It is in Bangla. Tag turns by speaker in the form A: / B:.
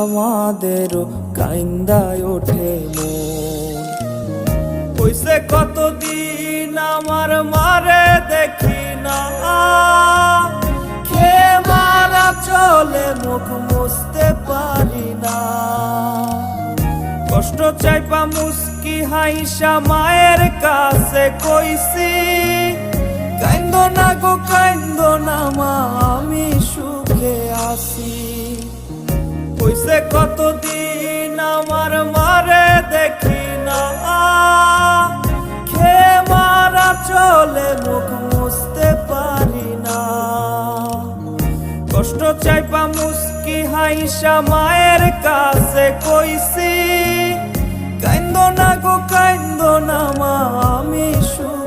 A: আমাদেরও কাইন্দায় ওঠে মন। হইছে কতদিন আমার মারে দেখি না, খেয়ে মারা চলে মুখ মুছতে পারি না। কষ্ট চাইপা মুস্কি হাইসা মায়ের কাছে কইছি, কাইন্দো না গো কাইন্দো না মা, আমি সুখে আছি। হইছে কতদিন আমার মারে দেখি না, খেয়ে মারা চলে মুখ মুছতে পারি না। কষ্ট চাইপা মুস্কি হাইসা মায়ের কাছে কইছি, কাইন্দো না গো কাইন্দো না মা, আমি সুখে